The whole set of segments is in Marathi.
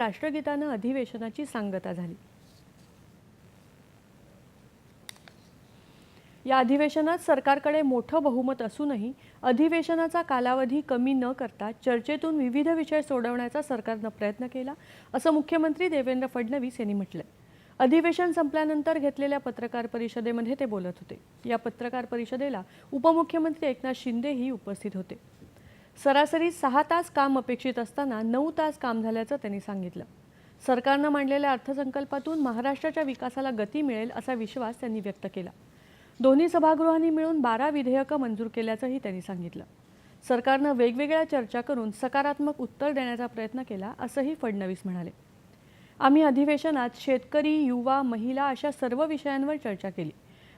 राष्ट्रगीतानं अधिवेशनाची सांगता झाली। या अधिवेशनात सरकारकडे मोठं बहुमत असूनही अधिवेशनाचा कालावधी कमी न करता चर्चेतून विविध विषय सोडवण्याचा सरकारनं प्रयत्न केला, असं मुख्यमंत्री देवेंद्र फडणवीस यांनी म्हटलंय। अधिवेशन संपल्यानंतर घेतलेल्या पत्रकार परिषदेमध्ये ते बोलत होते। या पत्रकार परिषदेला उपमुख्यमंत्री एकनाथ शिंदेही उपस्थित होते। सरासरी 6 तास काम अपेक्षित असताना 9 तास काम झाल्याचं त्यांनी सांगितलं। सरकारनं मांडलेल्या अर्थसंकल्पातून महाराष्ट्राच्या विकासाला गती मिळेल असा विश्वास त्यांनी व्यक्त केला। दोन्ही सभागृहांनी मिळून 12 विधेयकं मंजूर केल्याचंही त्यांनी सांगितलं। सरकारनं वेगवेगळ्या चर्चा करून सकारात्मक उत्तर देण्याचा प्रयत्न केला, असंही फडणवीस म्हणाले। आम्ही अधिवेशनात शेतकरी, युवा, महिला अशा सर्व विषयांवर चर्चा केली,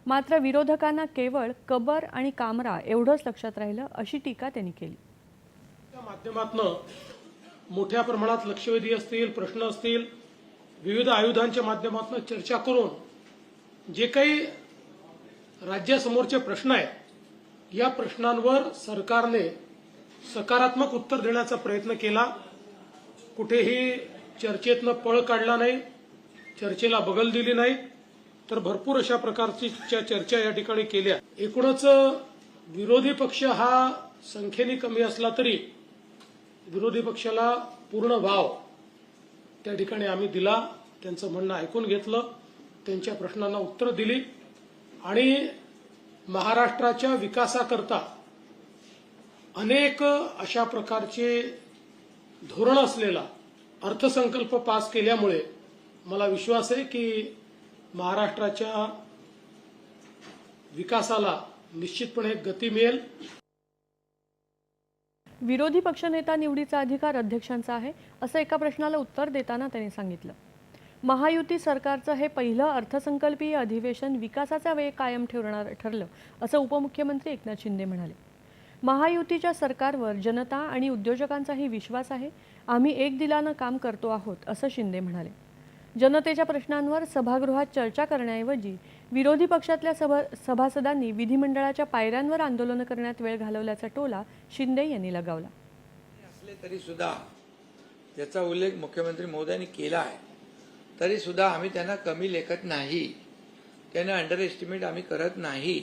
मात्र विरोधकांना केवळ कबर आणि कामरा एवढंच लक्षात राहिलं, अशी टीका त्यांनी केली। माध्यमातून मोठ्या प्रमाणात लक्षवेधी असतील, प्रश्न असतील, विविध आयुधांच्या माध्यमातून चर्चा करून जे काही राज्यासमोरचे प्रश्न आहेत या प्रश्नांवर सरकारने सकारात्मक उत्तर देण्याचा प्रयत्न केला। कुठेही चर्चेतनं पळ काढला नाही, चर्चेला बगल दिली नाही, तर भरपूर अशा प्रकारची चर्चा या ठिकाणी केल्या। एकूणच विरोधी पक्ष हा संख्येने कमी असला तरी विरोधी पक्षाला पूर्ण वाव त्या ठिकाणी आम्ही दिला। त्यांचं म्हणणं ऐकून घेतलं, त्यांच्या प्रश्नांना उत्तर दिली आणि महाराष्ट्राच्या विकासाकरता अनेक अशा प्रकारचे धोरण असलेला अर्थसंकल्प पास केल्यामुळे मला विश्वास आहे की महाराष्ट्राच्या विकासाला निश्चितपणे गती मिळेल। विरोधी पक्षनेता निवडीचा अधिकार अध्यक्षांचा आहे, असं एका प्रश्नाला उत्तर देताना त्यांनी सांगितलं। महायुती सरकारचं हे पहिलं अर्थसंकल्पीय अधिवेशन विकासाचा वेग कायम ठरलं, असं उपमुख्यमंत्री एकनाथ शिंदे म्हणाले। महायुतीच्या सरकारवर जनता आणि उद्योजकांचाही विश्वास आहे। आम्ही एक दिलानं काम करतो आहोत, असं शिंदे म्हणाले। जनतेच्या प्रश्नांवर सभागृहात चर्चा करण्याऐवजी विरोधी पक्षातल्या सभासदांनी विधिमंडळाच्या पायऱ्यांवर आंदोलन करण्यात वेळ घालवल्याचा टोला शिंदे यांनी लगावला। असले तरी सुद्धा याचा उल्लेख मुख्यमंत्री महोदयांनी केला आहे, तरी सुद्धा आम्ही त्यांना कमी लेखत नाही, त्यांना अंडर एस्टिमेट आम्ही करत नाही।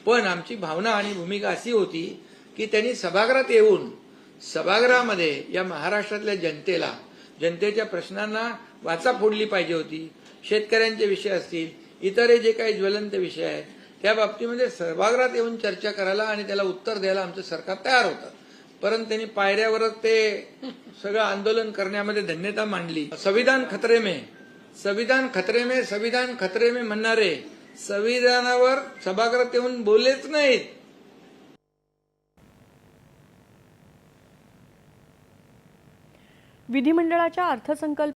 पण आमची भावना आणि भूमिका अशी होती की त्यांनी सभागृहात येऊन सभागृहामध्ये या महाराष्ट्रातल्या जनतेच्या प्रश्नांना वाचा फोडली पाहिजे होती। शेतकऱ्यांचे विषय असतील, इतर जे काही ज्वलंत विषय आहेत त्या बाबतीमध्ये सभागृहात येऊन चर्चा करायला आणि त्याला उत्तर द्यायला आमचं सरकार तयार होतं। परंतु त्यांनी पायऱ्यावरच ते सगळं आंदोलन करण्यामध्ये धन्यता मांडली। संविधान खतरे में म्हणणारे संविधानावर सभागृहात येऊन बोललेच नाहीत। विधिमंडळाच्या अर्थसंकल्प